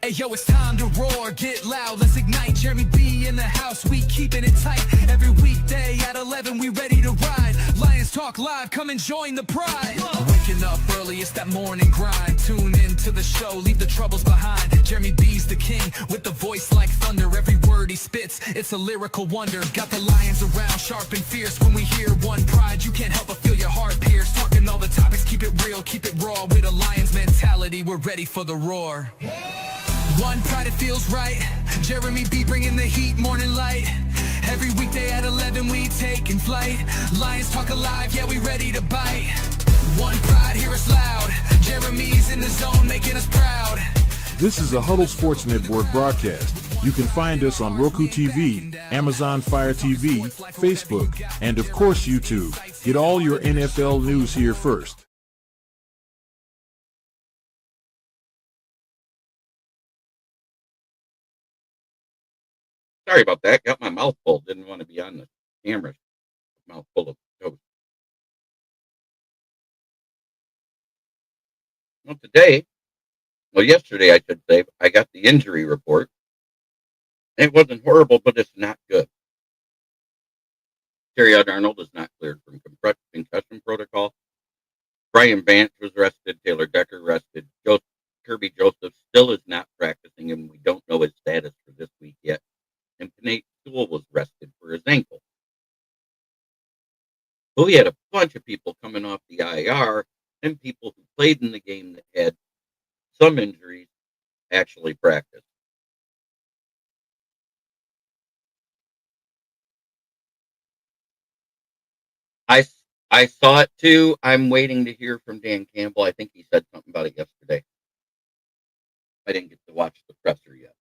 Hey yo, it's time to roar, get loud, let's ignite. Jeremy B in the house, we keeping it tight. Every weekday at 11, we ready to ride. Lions Talk Live, come and join the pride. Waking up early, it's that morning grind. Tune in to the show, leave the troubles behind. Jeremy B's the king, with the voice like thunder. Every word he spits, it's a lyrical wonder. Got the lions around, sharp and fierce. When we hear one pride, you can't help but feel your heart pierce. Talking all the topics, keep it real, keep it raw. With a lion's mentality, we're ready for the roar. One pride, it feels right. Jeremy B bringing the heat, morning light. Every weekday at 11, we taking flight. Lions Talk Alive, yeah, we ready to bite. One pride, hear us loud. Jeremy's in the zone, making us proud. This is a Huddle Sports Network broadcast. You can find us on Roku TV, Amazon Fire TV, Facebook, and of course YouTube. Get all your NFL news here first. Sorry about that. Got my mouth full. Didn't want to be on the camera. Mouth full of toast. Well, yesterday, I should say, I got the injury report. It wasn't horrible, but it's not good. Terry Arnold is not cleared from concussion protocol. Brian Vance was rested. Taylor Decker rested. Kirby Joseph still is not practicing, and we don't know his status for this week yet. And Panay Sewell was rested for his ankle. But we had a bunch of people coming off the IR and people who played in the game that had some injuries actually practiced. I saw it too. I'm waiting to hear from Dan Campbell. I think he said something about it yesterday. I didn't get to watch the presser yet.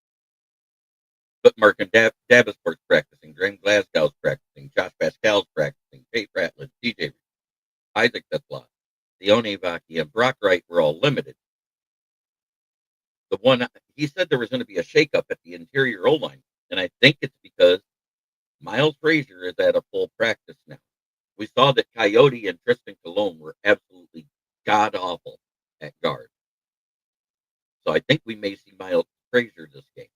But Mark and Davenport's practicing, Graham Glasgow's practicing, Josh Pascal's practicing, Tate Ratledge, DJ Isaac Tetzlaff, Leone Vacchi, and Brock Wright were all limited. The one he said there was going to be a shakeup at the interior O-line, and I think it's because Miles Frazier is at a full practice now. We saw that Coyote and Tristan Colon were absolutely god awful at guard. So I think we may see Miles Frazier this game.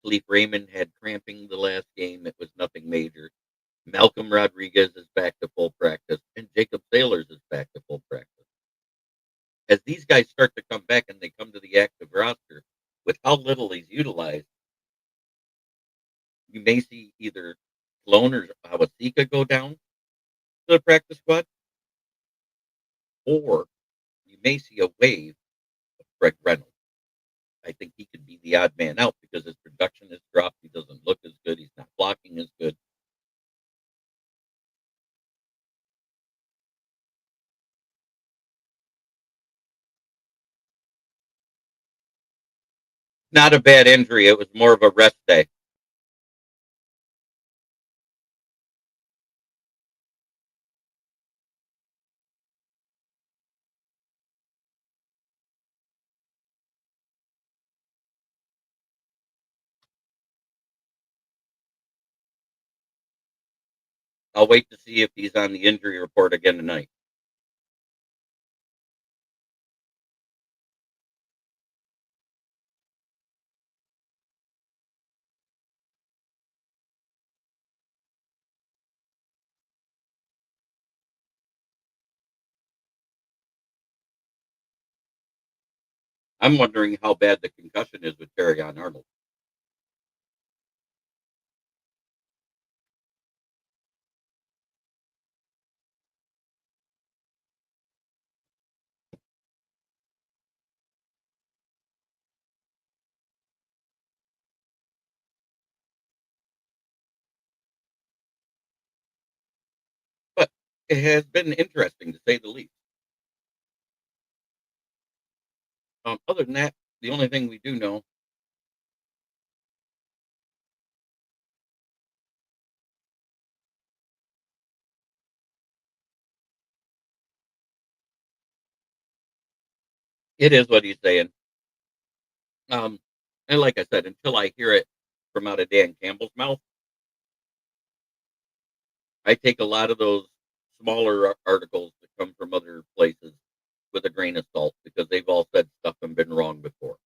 Leaf Raymond had cramping the last game. It was nothing major. Malcolm Rodriguez is back to full practice, and Jacob Sailors is back to full practice. As these guys start to come back and they come to the active roster, with how little he's utilized, you may see either Sloan or Awasika go down to the practice squad, or you may see a wave of Greg Reynolds. I think he could be the odd man out because his production has dropped. He doesn't look as good. He's not blocking as good. Not a bad injury. It was more of a rest day. I'll wait to see if he's on the injury report again tonight. I'm wondering how bad the concussion is with Terry Arnold. But it has been interesting, to say the least. Other than that, the only thing we do know it is what he's saying. And like I said, until I hear it from out of Dan Campbell's mouth, I take a lot of those smaller articles that come from other places with a grain of salt because they've all said stuff and been wrong before.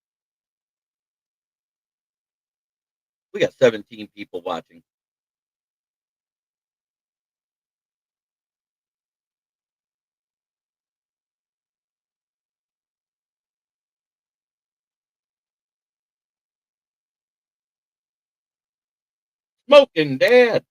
17 people watching. Smoking Dad.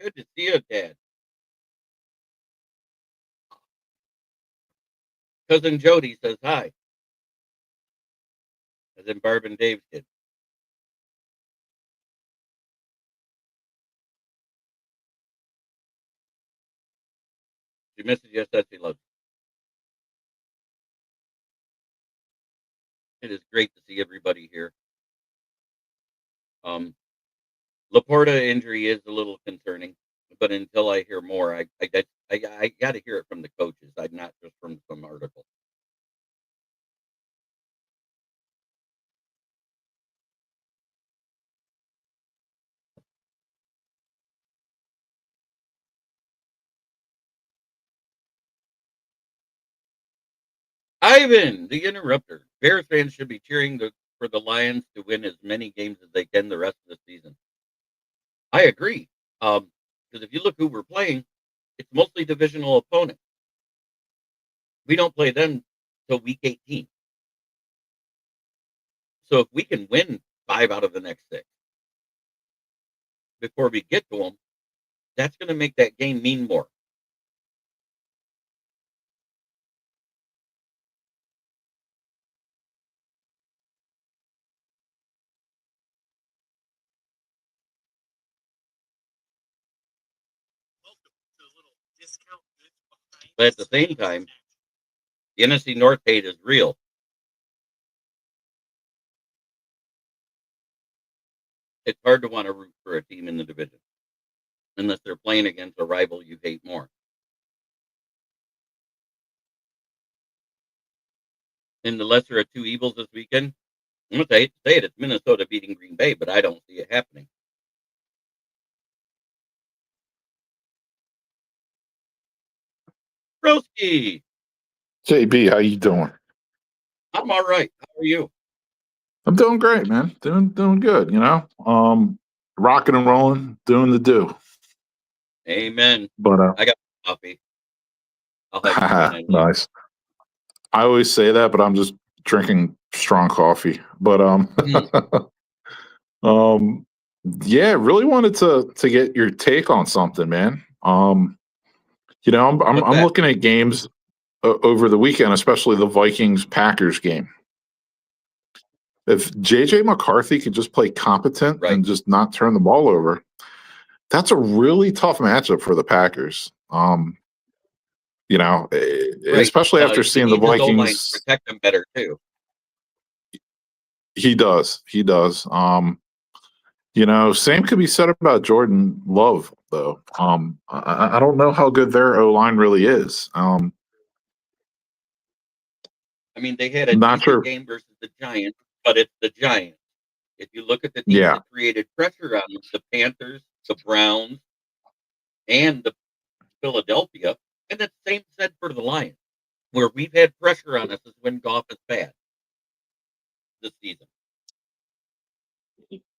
Good to see you, Dad. Cousin Jody says hi. As in Barb and Dave's kid. She misses you, says she loves you. It is great to see everybody here. Laporta injury is a little concerning, but until I hear more, I got to hear it from the coaches. Not just from some article. Ivan, the interrupter. Bears fans should be cheering for the Lions to win as many games as they can the rest of the season. I agree. Because if you look who we're playing, it's mostly divisional opponents. We don't play them till week 18. So if we can win 5 out of the next 6 before we get to them, that's going to make that game mean more. But at the same time, the NFC North hate is real. It's hard to want to root for a team in the division unless they're playing against a rival you hate more. In the lesser of two evils this weekend, I'm going to hate to say it, it's Minnesota beating Green Bay, but I don't see it happening. Broski, JB, how you doing? I'm all right. How are you? I'm doing great, man. Doing good, you know. Rocking and rolling, doing the do. Amen. But I got coffee. I'll have you when I leave. nice. I always say that, but I'm just drinking strong coffee. But yeah, really wanted to get your take on something, man. You know, I'm What's that? looking at games over the weekend, especially the Vikings Packers game. If JJ McCarthy could just play competent Right. and just not turn the ball over, that's a really tough matchup for the Packers. You know, Right. especially after He seeing the needs his O-line to Vikings. protect them better too. He does. You know, same could be said about Jordan Love, though. I don't know how good their O line really is. I mean, they had a Not decent sure. game versus the Giants, but it's the Giants. If you look at the teams Yeah. that created pressure on them, the Panthers, the Browns, and the Philadelphia, and the same said for the Lions, where we've had pressure on us is when Goff is bad this season.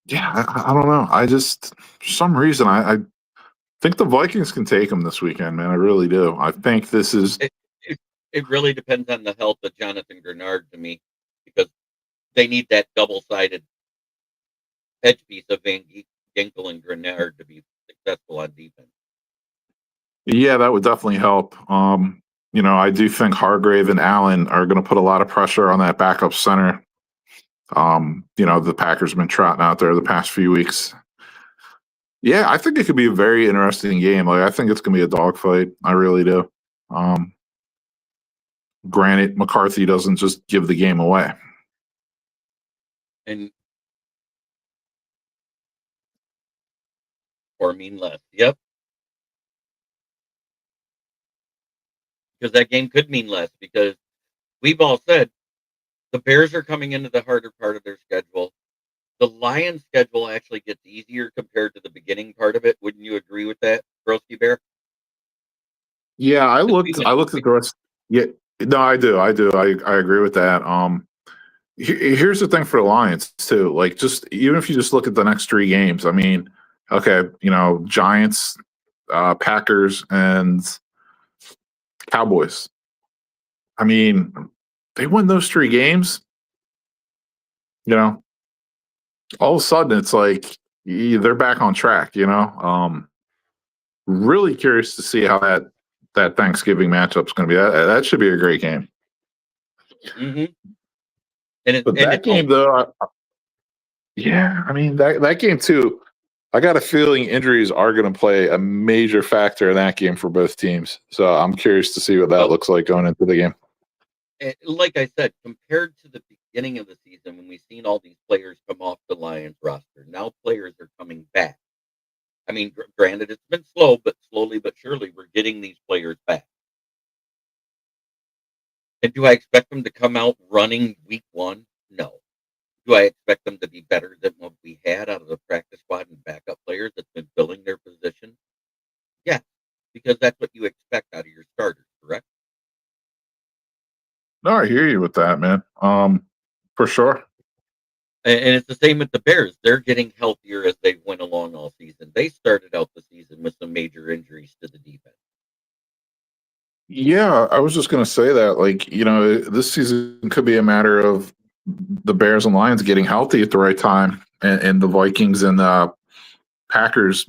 Yeah, I don't know. I just, for some reason, I think the Vikings can take them this weekend, man. I really do. I think this is. It really depends on the health of Jonathan Grenard to me, because they need that double-sided edge piece of Van Ginkel and Grenard to be successful on defense. Yeah, that would definitely help. You know, I do think Hargrave and Allen are going to put a lot of pressure on that backup center. You know, the Packers have been trotting out there the past few weeks. Yeah, I think it could be a very interesting game. Like, I think it's going to be a dogfight. I really do. Granted, McCarthy doesn't just give the game away. Or mean less. Yep. Because that game could mean less, because we've all said the Bears are coming into the harder part of their schedule. the Lions schedule actually gets easier compared to the beginning part of it. Wouldn't you agree with that, Broski Bear? Yeah, I 'Cause we looked. went I looked at the rest. Yeah, no, I do. I do. I agree with that. Here's the thing for the Lions too. Like, just even if you just look at the next three games, I mean, okay, Giants, Packers, and Cowboys. I mean, they win those three games. You know, all of a sudden it's like they're back on track. Really curious to see how that Thanksgiving matchup is going to be. That should be a great game. Mhm. And But that it's home. game though, yeah, I mean that game too. I got a feeling injuries are going to play a major factor in that game for both teams. So I'm curious to see what that Well, looks like going into the game. like I said, compared to the beginning of the season when we've seen all these players come off the Lions roster, now players are coming back. I mean, granted, it's been slow, but slowly but surely we're getting these players back. And do I expect them to come out running week one? No. Do I expect them to be better than what we had out of the practice squad and backup players that's been filling their position? Yeah, because that's what you expect out of your starters, correct? No, I hear you with that, man. For sure. And it's the same with the Bears. They're getting healthier as they went along all season. They started out the season with some major injuries to the defense. Yeah, I was just going to say that. Like, this season could be a matter of the Bears and Lions getting healthy at the right time, and the Vikings and the Packers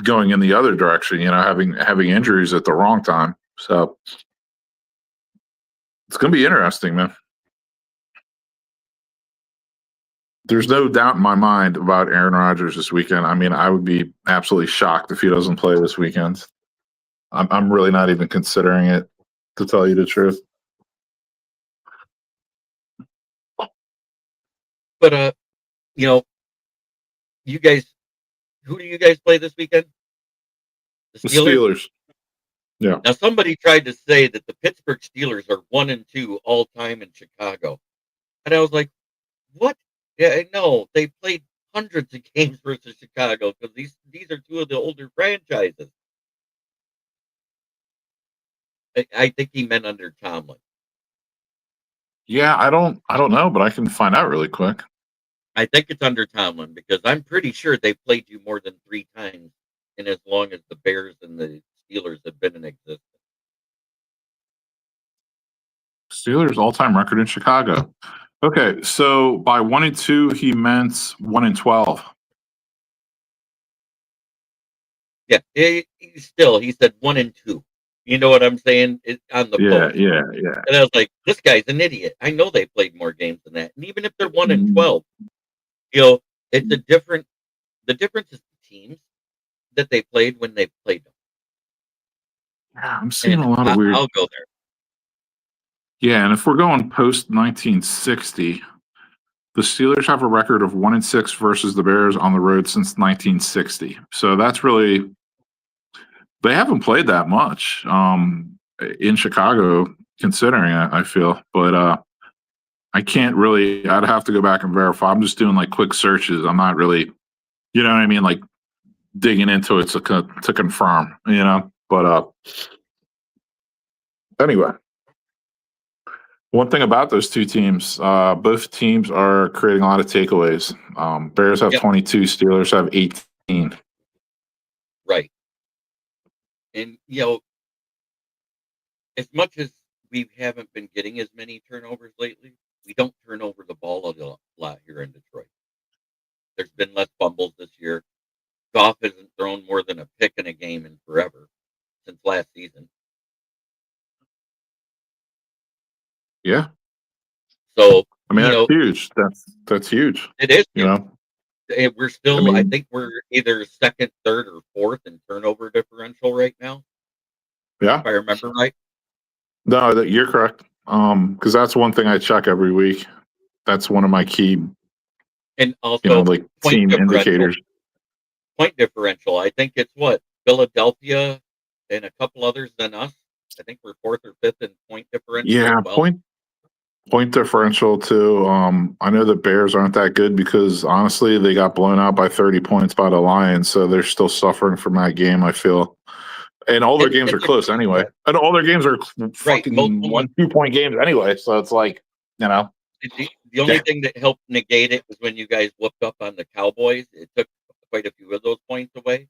going in the other direction. Having injuries at the wrong time. So it's going to be interesting, man. There's no doubt in my mind about Aaron Rodgers this weekend. I mean, I would be absolutely shocked if he doesn't play this weekend. I'm really not even considering it, to tell you the truth. But you know, you guys, who do you guys play this weekend? The The Steelers. Steelers. Yeah. Now, somebody tried to say that the Pittsburgh Steelers are 1-2 all time in Chicago, and I was like, "What? Yeah, no, they played hundreds of games versus Chicago because these are two of the older franchises." I think he meant under Tomlin. Yeah, I don't know, but I can find out really quick. I think it's under Tomlin because I'm pretty sure they played you more than 3 times in as long as the Bears and the Steelers have been in existence. Steelers all-time record in Chicago. Okay, so by 1-2, he meant 1-12. Yeah, he said 1-2. You know what I'm saying? On the Yeah, post. yeah, yeah. And I was like, this guy's an idiot. I know they played more games than that. And even if they're 1 and Mm, 12, you know, it's a different the difference is the teams that they played when they played them. yeah, I'm seeing And a lot of weird. I'll go there. Yeah, and if we're going post 1960, the Steelers have a record of 1-6 versus the Bears on the road since 1960. So that's really, they haven't played that much in Chicago, considering I feel. But I can't really. I'd have to go back and verify. I'm just doing like quick searches. I'm not really, you know what I mean, like digging into it to confirm. But anyway, one thing about those two teams, both teams are creating a lot of takeaways. Bears have Yep, 22, Steelers have 18. right. And as much as we haven't been getting as many turnovers lately, we don't turn over the ball a lot here in Detroit. There's been less fumbles this year. Goff hasn't thrown more than a pick in a game in forever since last season. Yeah, So, I mean that's huge. That's huge. it is You huge. know, We're I still, I mean, think we're either second, third, or fourth in turnover differential right now, yeah. if I remember right. No, you're correct. Because that's one thing I check every week. That's one of my key, And also like point team differential. indicators. Point differential. I think it's what? Philadelphia and a couple others than us. I think we're fourth or fifth in point differential as Yeah, well. Point differential too. I know the Bears aren't that good because honestly, they got blown out by 30 points by the Lions, so they're still suffering from that game. I feel, and all their games are It's a close anyway, and all their games are right. Most fucking only 1-2 point games anyway. So it's like, the only yeah, thing that helped negate it was when you guys whooped up on the Cowboys. It took quite a few of those points away,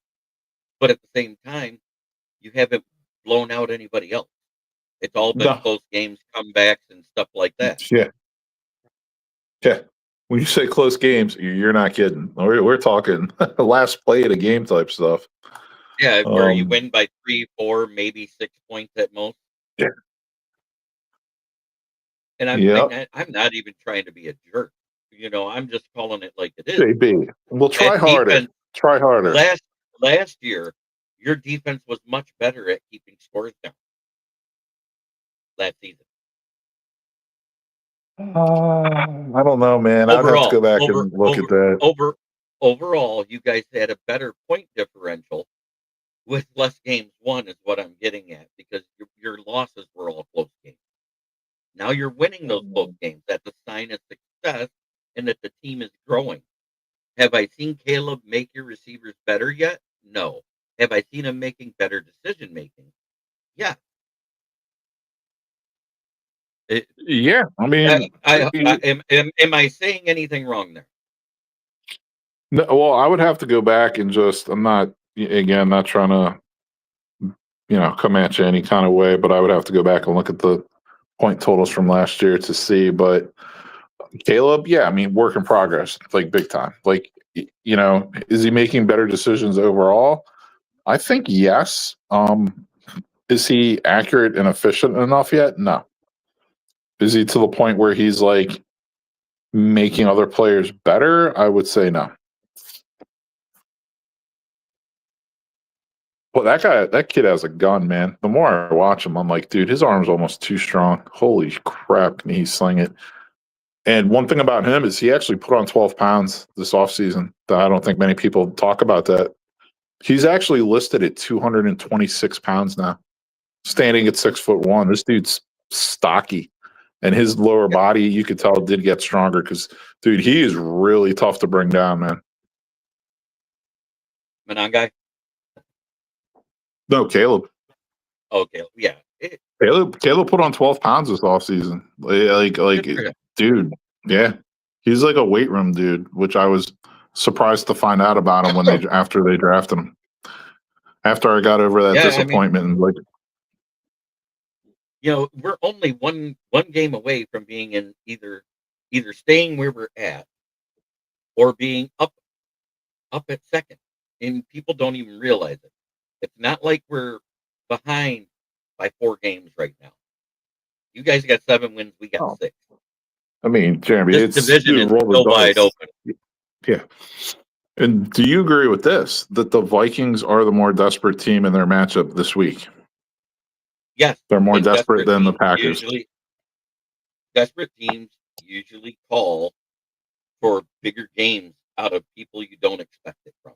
but at the same time, you haven't blown out anybody else. It's all been no, close games, comebacks, and stuff like that. yeah, yeah. When you say close games, you're not kidding. We're talking last play of the game type stuff. Yeah, where you Um, win by 3, 4, maybe 6 points at most. yeah, And yeah. I'm not even trying to be a jerk. I'm just calling it like it is. JB, we'll try That harder. defense Try harder. last last year, your defense was much better at keeping scores down last season. I don't know, man. I'd have to go Overall, back over and look over at that. over overall, you guys had a better point differential with less games won, is what I'm getting at, because your losses were all close games. Now you're winning those close games. That's a sign of success and that the team is growing. Have I seen Caleb make your receivers better yet? No. Have I seen him making better decision making? Yeah. It, Yeah, I mean, am I saying anything wrong there? no, well, I would have to go back and just. I'm not again not trying to come at you any kind of way, but I would have to go back and look at the point totals from last year to see. But Caleb, yeah, I mean, work in progress, like big time. Like is he making better decisions overall? I think yes. Is he accurate and efficient enough yet? No. Is he to the point where he's like making other players better? I would say no. Well, that kid has a gun, man. The more I watch him, I'm like, dude, his arm's almost too strong. Holy crap, can he sling it? And one thing about him is he actually put on 12 pounds this offseason. I don't think many people talk about that. He's actually listed at 226 pounds now, standing at 6'1". This dude's stocky. And his lower Yeah. body, you could tell, did get stronger because, dude, he is really tough to bring down, man. Manangai? No, Caleb. Okay. Yeah. Caleb put on 12 pounds this offseason. Good for him. Dude, yeah. He's like a weight room dude, which I was surprised to find out about him after they drafted him. After I got over that Yeah, I mean, disappointment and like, we're only one game away from being in either staying where we're at or being up at second. And people don't even realize it. It's not like we're behind by 4 games right now. You guys got 7 wins, we got oh, 6. I mean, Jeremy, This it's division dude, is roll the still wide dice. open. Yeah. And do you agree with this that the Vikings are the more desperate team in their matchup this week? Yes, They're more and desperate than the Packers. desperate teams usually call for bigger games out of people you don't expect it from.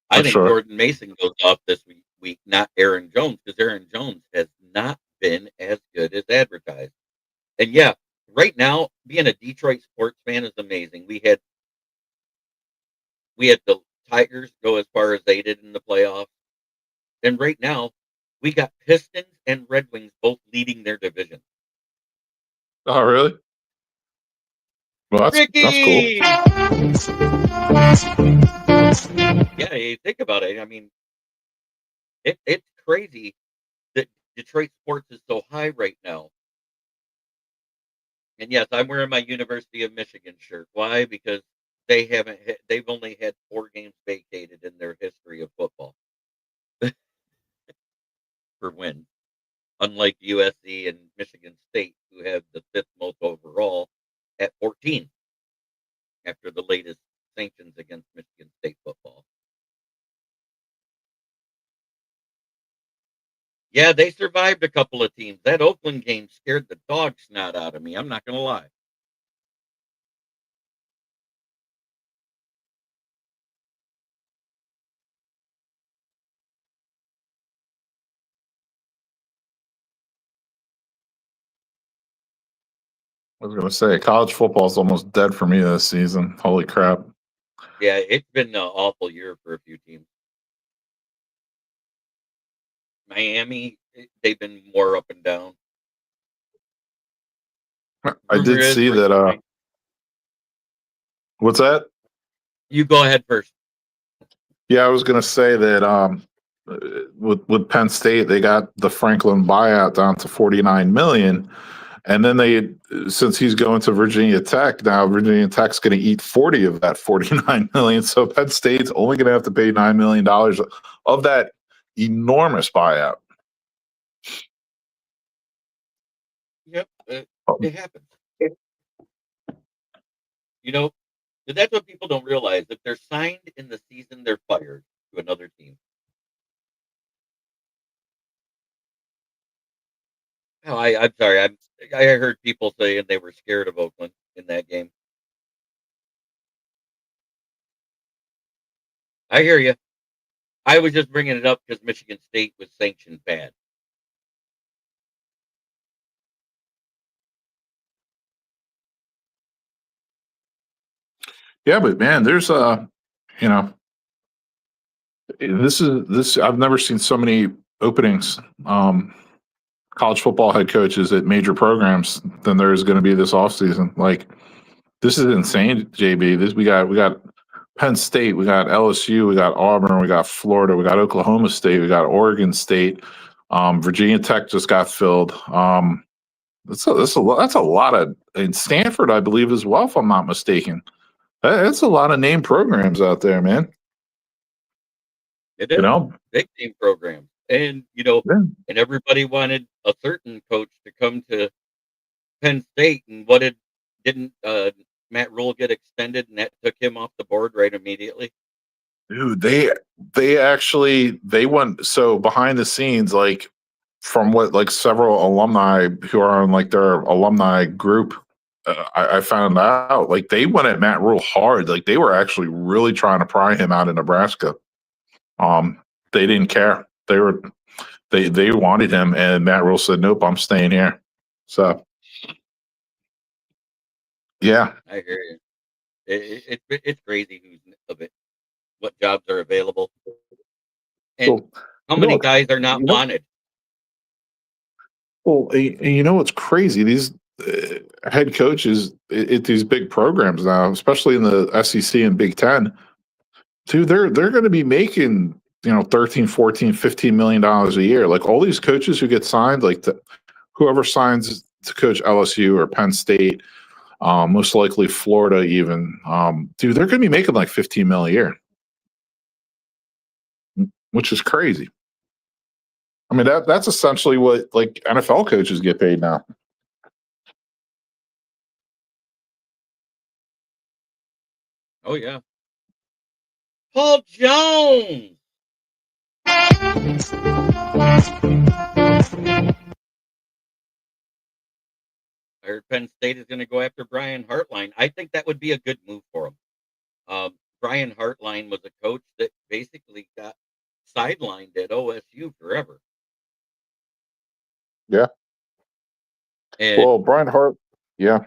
I For think sure. Jordan Mason goes off this week, not Aaron Jones, because Aaron Jones has not been as good as advertised. And yeah, right now, being a Detroit sports fan is amazing. We had the Tigers go as far as they did in the playoffs. And right now, we got Pistons and Red Wings both leading their division. Oh, really? Well, that's cool. Ricky! Yeah, you think about it. I mean, it's crazy that Detroit sports is so high right now. And yes, I'm wearing my University of Michigan shirt. Why? Because they've only had 4 games vacated in their history of football for wins. Unlike USC and Michigan State, who have the 5th most overall at 14 after the latest sanctions against Michigan State football. Yeah, they survived a couple of teams. That Oakland game scared the dog snot out of me. I'm not going to lie. I was going to say, college football is almost dead for me this season. Holy crap. Yeah, it's been an awful year for a few teams. Miami, they've been more up and down. I Rumor did is see that. Virginia. What's that? You go ahead first. Yeah, I was going to say that with Penn State, they got the Franklin buyout down to $49 million. And then since he's going to Virginia Tech, now Virginia Tech's going to eat 40 of that $49 million. So Penn State's only going to have to pay $9 million of that enormous buyout. Yep, it happens. You know, that's what people don't realize. If they're signed in the season, they're fired to another team. Oh, I'm sorry. I heard people saying they were scared of Oakland in that game. I hear you. I was just bringing it up because Michigan State was sanctioned bad. Yeah, but man, there's you know, this. I've never seen so many openings, college football head coaches at major programs than there is going to be this offseason. Like, this is insane, JB. We got Penn State, we got LSU, we got Auburn, we got Florida, we got Oklahoma State, we got Oregon State, Virginia Tech just got filled. That's a lot of, and Stanford, I believe, as well, if I'm not mistaken. That's a lot of named programs out there, man. It is big team program, and Yeah. and everybody wanted a certain coach to come to Penn State, and didn't Matt Rule get extended, and that took him off the board right immediately? Dude, they went so behind the scenes, like from what like several alumni who are on like their alumni group. I found out like they went at Matt Rule hard. Like they were actually really trying to pry him out of Nebraska. They didn't care. They wanted him, and Matt Rule said, "Nope, I'm staying here." So, yeah, I hear you. It's crazy who's of it, what jobs are available, and so how you know many what? guys are not wanted. Well, and you know what's crazy? These head coaches at these big programs now, especially in the SEC and Big Ten, dude, they're going to be making 13, 14, 15 million dollars a year. Like all these coaches who get signed, like whoever signs to coach LSU or Penn State, most likely Florida, even, dude, they're going to be making like 15 mil a year, which is crazy. I mean, that's essentially what like NFL coaches get paid now. Oh yeah, Paul Jones. I heard Penn State is going to go after Brian Hartline. I think that would be a good move for him. Brian Hartline was a coach that basically got sidelined at OSU forever. Yeah. And Well, Brian Hart, yeah.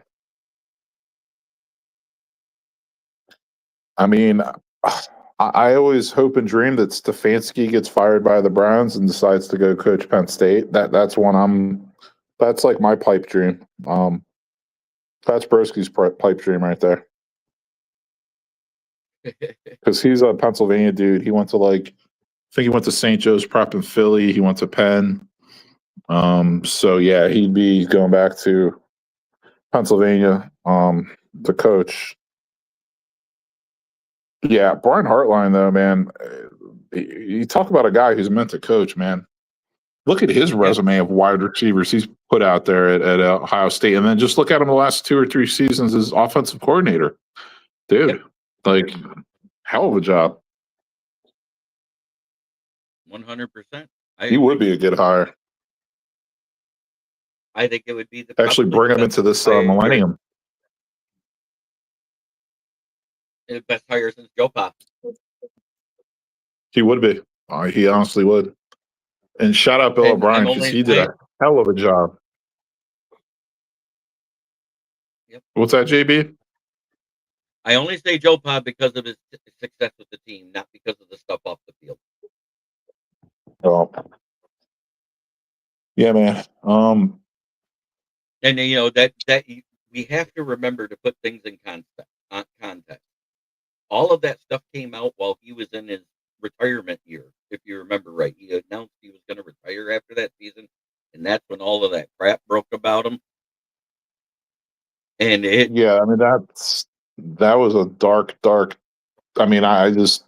I mean, I always hope and dream that Stefanski gets fired by the Browns and decides to go coach Penn State. That's like my pipe dream. That's Broski's pipe dream right there. Because he's a Pennsylvania dude. He went to I think he went to St. Joe's Prep in Philly. He went to Penn. So yeah, he'd be going back to Pennsylvania to coach. Yeah, Brian Hartline though, man. You talk about a guy who's meant to coach, man. Look at his resume of wide receivers he's put out there at Ohio State, and then just look at him the last 2 or 3 seasons as offensive coordinator. Dude, like hell of a job. 100%. He would be a good hire. I think it would be Actually bring him into this millennium. The best hire since Joe Pop. He would be. He honestly would. And shout out Bill O'Brien because he did a hell of a job. Yep. What's that, JB? I only say Joe Pa because of his success with the team, not because of the stuff off the field. Oh, yeah, man. And you know that we have to remember to put things in context. All of that stuff came out while he was in his retirement year, if you remember right. He announced he was going to retire after that season, and that's when all of that crap broke about him. And Yeah, I mean that was a dark. I mean, I just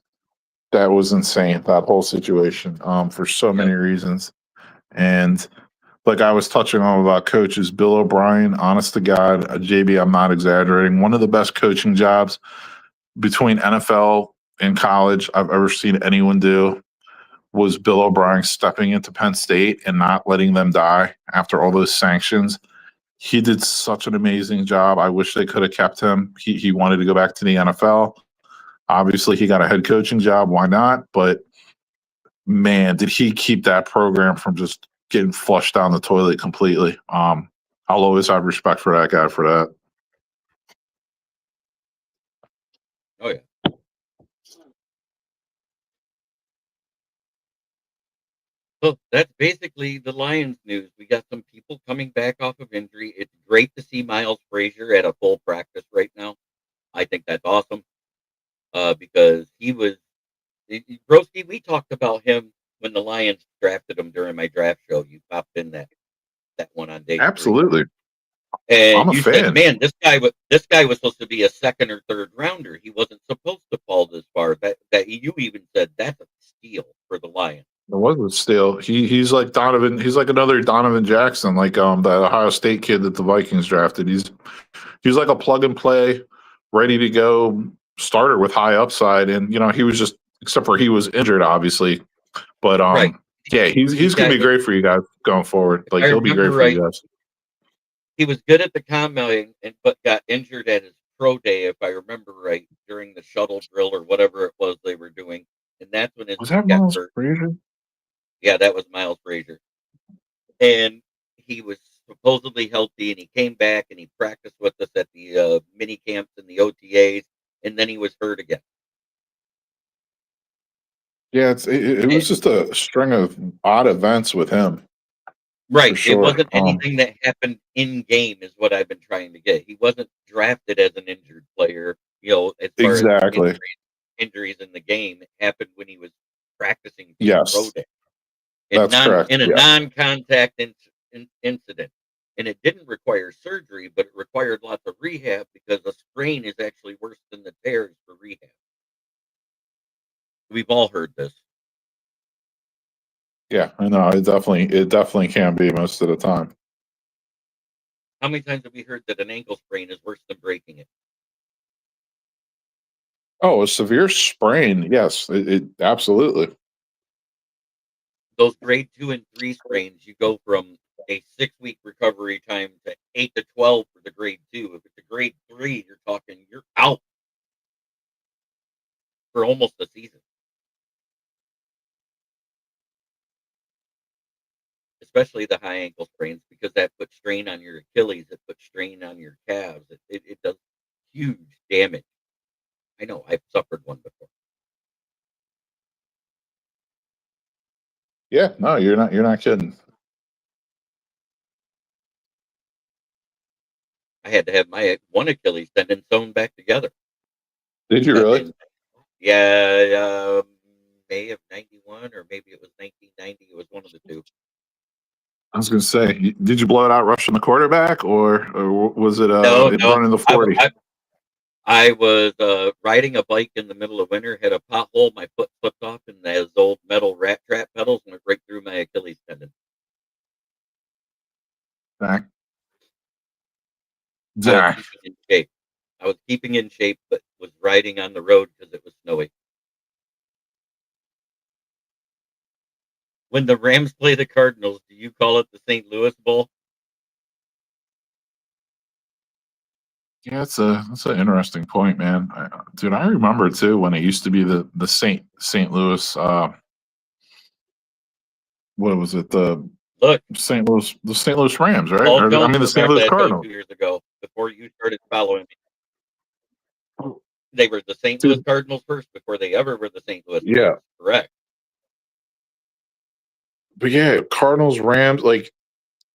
that was insane. That whole situation, for so many reasons. And like I was touching on about coaches, Bill O'Brien, honest to God, JB, I'm not exaggerating. One of the best coaching jobs between NFL and college I've ever seen anyone do was Bill O'Brien stepping into Penn State and not letting them die after all those sanctions. He did such an amazing job. I wish they could have kept him. He wanted to go back to the NFL. Obviously, he got a head coaching job. Why not? But man, did he keep that program from just getting flushed down the toilet completely. I'll always have respect for that guy for that. oh yeah. So that's basically the Lions news. We got some people coming back off of injury. It's great to see Miles Frazier at a full practice right now. I think that's awesome because he was Broski. We talked about him when the Lions drafted him during my draft show. You popped in that one on day 3. Absolutely. I'm And a you said, fan. "Man, this guy was supposed to be a second or third rounder. He wasn't supposed to fall this far." That you even said that's a steal for the Lions. It wasn't still. He's like Donovan. He's like another Donovan Jackson, like the Ohio State kid that the Vikings drafted. He's like a plug and play, ready to go starter with high upside. And he was just, except for he was injured, obviously. But Right. yeah, he's gonna be great for you guys going forward. Like I he'll be remember great for you guys. he was good at the combine, but got injured at his pro day, if I remember right, during the shuttle drill or whatever it was they were doing, and that's when his Was knee that got Miles hurt. Frazier? Yeah, that was Miles Frazier, and he was supposedly healthy, and he came back and he practiced with us at the mini camps and the OTAs, and then he was hurt again. Yeah, it was just a string of odd events with him. Right. It Sure. wasn't anything that happened in game is what I've been trying to get. He wasn't drafted as an injured player, as far as Exactly. injuries in the game. It happened when he was practicing for Yes, pro day that's correct. in a Yeah. non-contact incident. And it didn't require surgery, but it required lots of rehab because a sprain is actually worse than the tears for rehab. We've all heard this. Yeah, I know. It definitely can be most of the time. How many times have we heard that an ankle sprain is worse than breaking it? Oh, a severe sprain. Yes, it absolutely. Those grade 2 and 3 sprains, you go from a 6-week recovery time to 8 to 12 for the grade 2. If it's a grade 3, you're out for almost a season. Especially the high ankle sprains, because that puts strain on your Achilles, it puts strain on your calves. It does huge damage. I know, I've suffered one before. Yeah, no, you're not kidding. I had to have my one Achilles tendon sewn back together. Did you really? Yeah, May of 91, or maybe it was 1990. It was one of the two. I was going to say, did you blow it out rushing the quarterback, or was it No. running the 40? I was riding a bike in the middle of winter, had a pothole, my foot slipped off, and those old metal rat trap pedals went right through my Achilles tendon. Back. I was keeping in shape. I was keeping in shape, but was riding on the road because it was snowy. When the Rams play the Cardinals, do you call it the St. Louis Bowl? Yeah, that's an interesting point, man. Dude, I remember too when it used to be the St. Louis. What was it? The Look, St. Louis Rams, right? Paul Or, I Jones mean, the was St. part of Louis that show Cardinals. 2 years ago. before you started following me. They were the St. Louis Dude, Cardinals first before they ever were the St. Louis yeah. Rams. Correct. But yeah, Cardinals, Rams, like,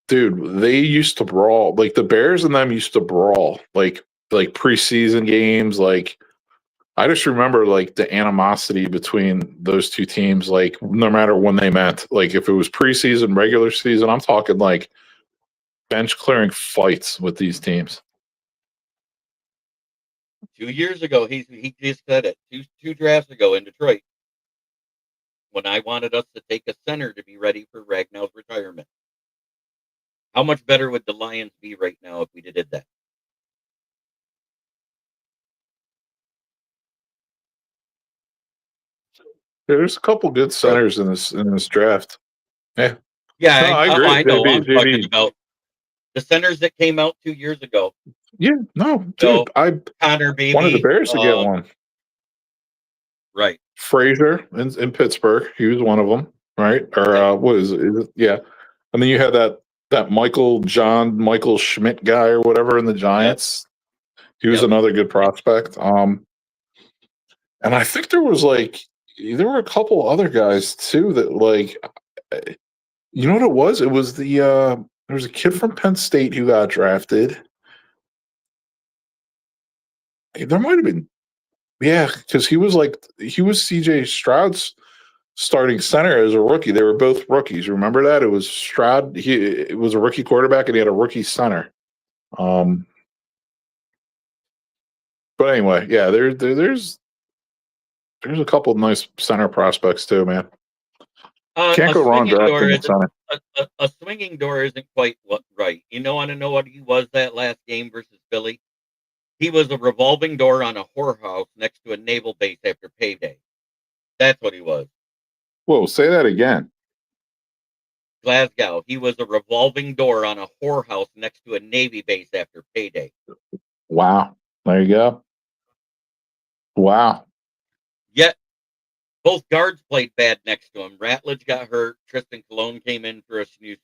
dude, they used to brawl. Like the Bears and them used to brawl. Like preseason games. Like I just remember like the animosity between those two teams. Like no matter when they met. Like if it was preseason, regular season, I'm talking like bench clearing fights with these teams. 2 years ago, he just said it. Two drafts ago in Detroit, when I wanted us to take a center to be ready for Ragnow's retirement. How much better would the Lions be right now if we did that? There's a couple good centers in this draft. Yeah. Yeah, No, I agree. I know. JB, I'm talking JB. about the centers that came out 2 years ago. Yeah, no, So dude. I Connor wanted the Beebe, Bears to get one. right? Frazier in Pittsburgh. He was one of them, right? Or Yeah. what is it? Yeah. And then you had that Michael Schmidt guy or whatever in the Giants. He was Yep. another good prospect. And I think there were a couple other guys too that like, you know what it was? It was there was a kid from Penn State who got drafted. There might have been, yeah, because he was CJ Stroud's starting center as a rookie. They were both rookies. Remember that? It was Stroud. It was a rookie quarterback, and he had a rookie center. But anyway, yeah, there's a couple of nice center prospects too, man. Can't go wrong drafting a center. A swinging door isn't quite right. You know, want to know what he was that last game versus Philly? He was a revolving door on a whorehouse next to a naval base after payday. That's what he was. Whoa, say that again. Glasgow. He was a revolving door on a whorehouse next to a Navy base after payday. Wow. There you go. Wow. Yet, both guards played bad next to him. Ratledge got hurt. Tristan Colon came in for a few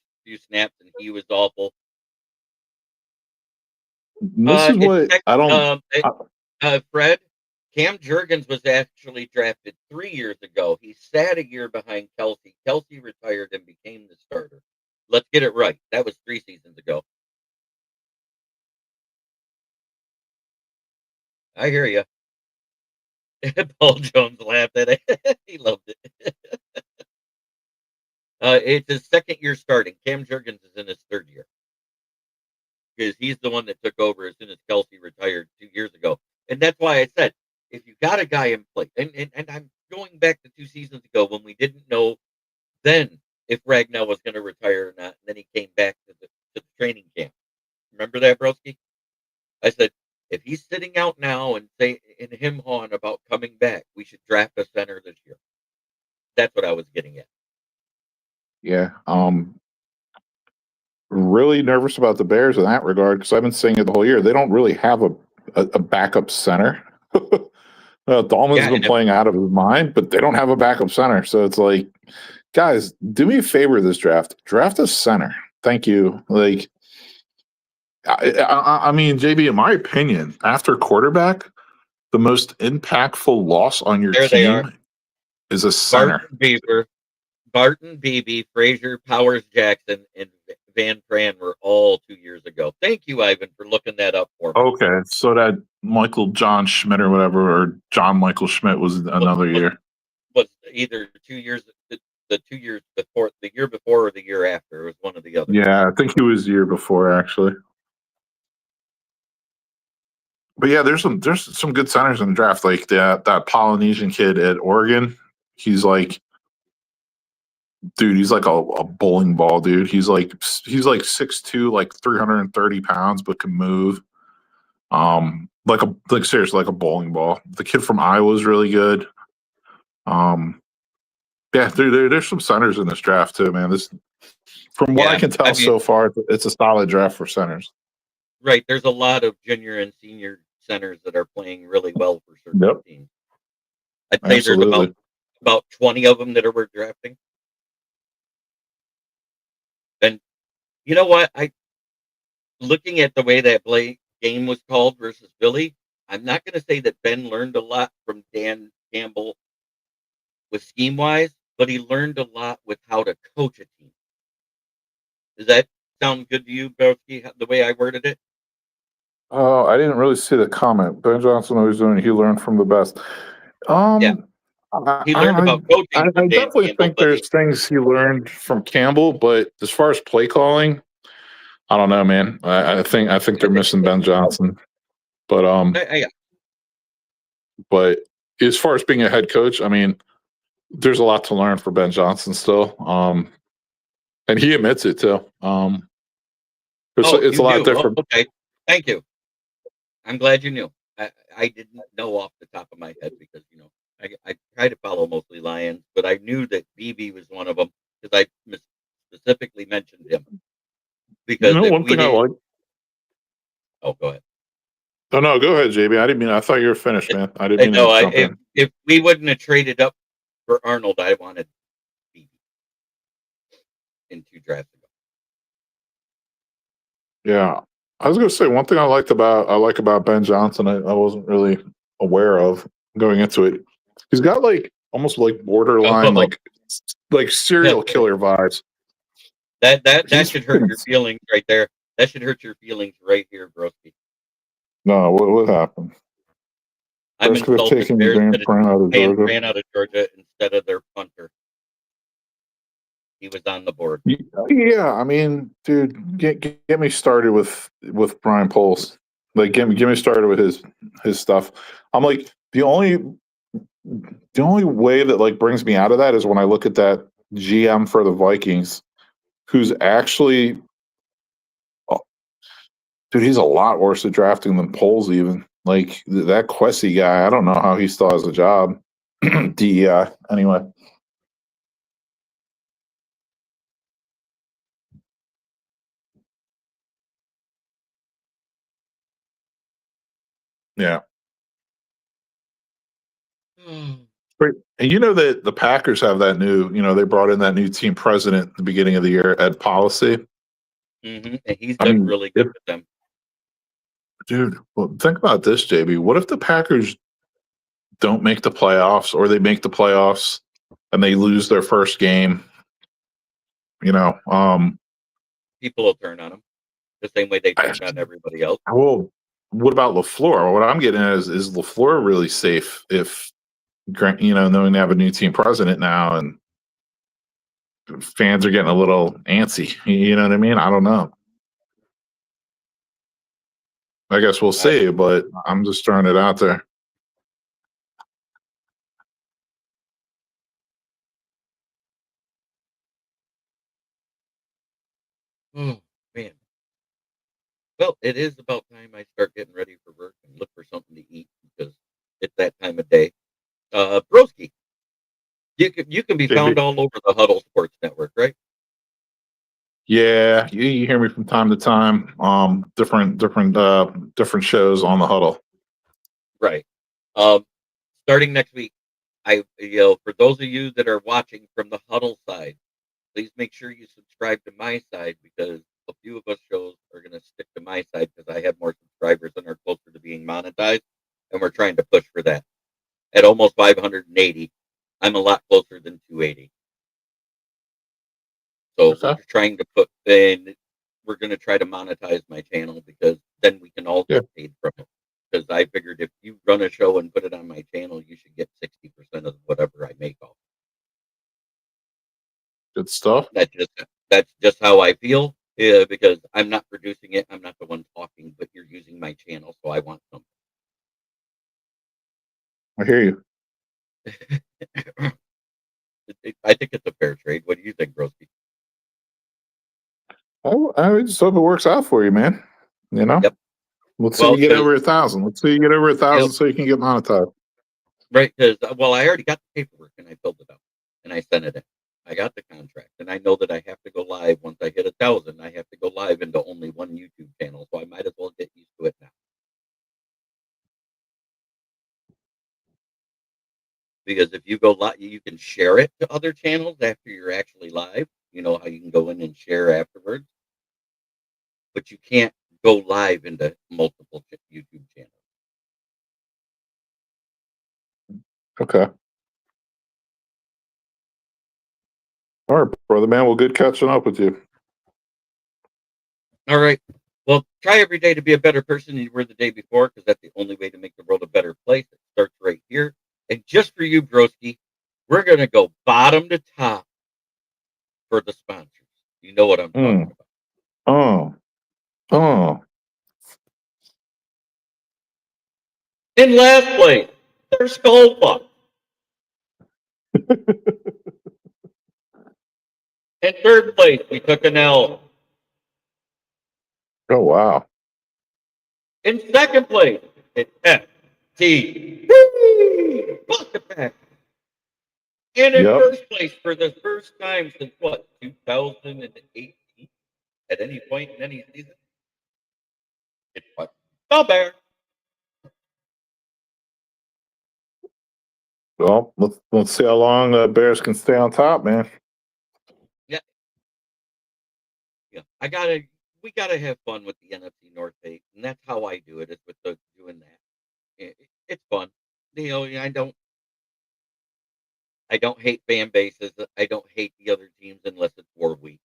snaps, and he was awful. This is what I don't. Fred, Cam Jurgens was actually drafted 3 years ago. He sat a year behind Kelsey. Kelsey retired and became the starter. Let's get it right. That was 3 seasons ago. I hear you. Paul Jones laughed at it. He loved it. It's his second year starting. Cam Jurgens is in his third year because he's the one that took over as soon as Kelsey retired 2 years ago. And that's why I said, if you got a guy in place, and I'm going back to 2 seasons ago when we didn't know then if Ragnow was going to retire or not, and then he came back to the training camp. Remember that, Broski? I said, if he's sitting out now and him on about coming back, we should draft a center this year. That's what I was getting at. Yeah. Really nervous about the Bears in that regard because I've been saying it the whole year. They don't really have a backup center. Dahlman's been playing out of his mind, but they don't have a backup center. So it's like, guys, do me a favor this draft. Draft a center. Thank you. Like, I mean, JB, in my opinion, after quarterback, the most impactful loss on your team is a center. Barton Beebe, Frazier, Powers Jackson, and Van Pran were all 2 years ago. Thank you, Ivan, for looking that up for me. Okay, so that Michael John Schmidt or whatever, or John Michael Schmidt was another year. Was either 2 years, the 2 years before, the year before or the year after. It was one of the other. Yeah, I think he was the year before, actually. But yeah, there's some good centers in the draft, like that Polynesian kid at Oregon. He's like, dude, he's like a bowling ball, dude. He's like 6'2", like 330 pounds, but can move. Seriously, like a bowling ball. The kid from Iowa is really good. Yeah, there's some centers in this draft too, man. From what I can tell so far, it's a solid draft for centers. Right. There's a lot of junior and senior centers that are playing really well for certain teams. I'd say there's about 20 of them that are worth drafting. And you know what? Looking at the way that game was called versus Philly, I'm not going to say that Ben learned a lot from Dan Campbell with scheme wise, but he learned a lot with how to coach a team. Does that sound good to you, Broski, the way I worded it? Oh, I didn't really see the comment. Ben Johnson always doing. He learned from the best. Yeah. He learned about coaching I from Dan definitely Campbell, think but there's things he learned from Campbell, but as far as play calling, I don't know, man. I think they're missing Ben Johnson. But I but as far as being a head coach, I mean, there's a lot to learn for Ben Johnson still. And he admits it too. It's you a lot knew. Oh, different. okay. Thank you. I'm glad you knew. I didn't know off the top of my head because, I try to follow mostly Lions, but I knew that BB was one of them because I specifically mentioned him. You Because know, if one we thing I didn't, like. oh, go ahead. Oh no, go ahead, JB. I didn't mean. I thought you were finished, man. I didn't I mean know. to jump in. If we wouldn't have traded up for Arnold, I wanted BB in 2 drafts ago. Yeah, I was going to say one thing I like about Ben Johnson. I wasn't really aware of going into it. He's got like almost like borderline Oh, like serial killer vibes. that He's should hurt freaking your feelings right there. That should hurt your feelings right here, broski. no. What happened? I'm Bears could have insulted. taken Bears Dan could have Bryant out of Georgia. ran out of Georgia instead of their punter. He was on the board. Yeah, I mean, dude, get me started with Brian Poles. Like, get me started with his stuff. I'm like the only way that like brings me out of that is when I look at that GM for the Vikings, who's actually, oh, dude, he's a lot worse at drafting than Poles even. Like that Quessy guy, I don't know how he still has a job. DEI, anyway. Yeah. Great. And you know that the Packers have that new, they brought in that new team president at the beginning of the year, Ed Policy. And he's I done mean, really good with them. dude, well, think about this, JB. What if the Packers don't make the playoffs or they make the playoffs and they lose their first game? People will turn on him the same way they turned on everybody else. Well, what about LaFleur? What I'm getting at is LaFleur really safe if, knowing they have a new team president now and fans are getting a little antsy? You know what I mean? I don't know. I guess we'll see, but I'm just throwing it out there. Oh, man. Well, it is about time I start getting ready for work and look for something to eat because it's that time of day. Broski, you can be found all over the Huddle Sports Network, right? Yeah, you hear me from time to time. Different shows on the Huddle. Right. Starting next week, for those of you that are watching from the Huddle side, please make sure you subscribe to my side because a few of us shows are going to stick to my side because I have more subscribers and are closer to being monetized, and we're trying to push for that. At almost 580, I'm a lot closer than 280. So we're trying to put in. We're going to try to monetize my channel because then we can all get paid from it. Because I figured if you run a show and put it on my channel, you should get 60% of whatever I make off. Good stuff. That's just how I feel. Yeah, because I'm not producing it. I'm not the one talking, but you're using my channel, so I want something. I hear you. I think it's a fair trade. What do you think, Broski? I just hope it works out for you, man. Yep. Let's see you get over 1,000. Let's see you get over 1,000 so you can get monetized. Right, because I already got the paperwork and I filled it out and I sent it in. I got the contract and I know that I have to go live once I hit 1,000. I have to go live into only one YouTube channel, so I might as well get used to it now. Because if you go live, you can share it to other channels after you're actually live. You know how you can go in and share afterwards, but you can't go live into multiple YouTube channels. Okay. All right, brother man. Well, good catching up with you. All right. Well, try every day to be a better person than you were the day before, because that's the only way to make the world a better place. It starts right here. And just for you, broski, we're going to go bottom to top for the sponsors. You know what I'm talking about. Oh. Oh. In last place, there's Skullfuck. In third place, we took an L. Oh, wow. In second place, it's FT. Bucket Pack. And in Yep. first place for the first time since what, 2018? At any point in any season? It's what? The Bear. Well, let's see how long Bears can stay on top, man. Yeah. We gotta have fun with the NFC North 8, and that's how I do it. Is with doing that. It's fun. You know, I don't hate fan bases. I don't hate the other teams unless it's war week.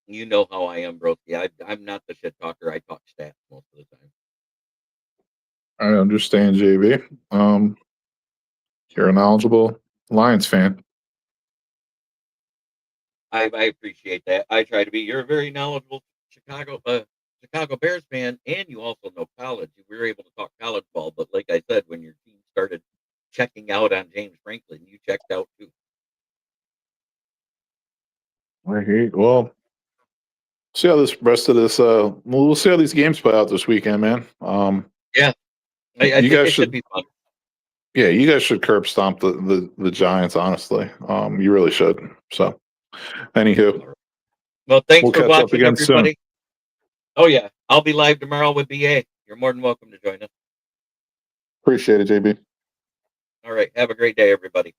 You know how I am, broski. I'm not the shit talker. I talk stats most of the time. I understand, JB. You're a knowledgeable Lions fan. I appreciate that. I try to be. You're a very knowledgeable Chicago Bears fan, and you also know college. We were able to talk college ball, but like I said, when your team started checking out on James Franklin, you checked out too. Well, see how this rest of this. We'll see how these games play out this weekend, man. Yeah, I you think guys it should be fun. Yeah, you guys should curb stomp the Giants. Honestly, you really should. So, anywho, Well, thanks we'll for catch up watching, again everybody. soon. Oh yeah, I'll be live tomorrow with BA. You're more than welcome to join us. Appreciate it, JB. All right, have a great day, everybody.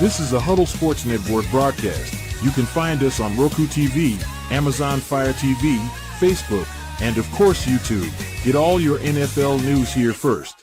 This is a Huddle Sports Network broadcast. You can find us on Roku TV, Amazon Fire TV, Facebook, and of course YouTube. Get all your NFL news here first.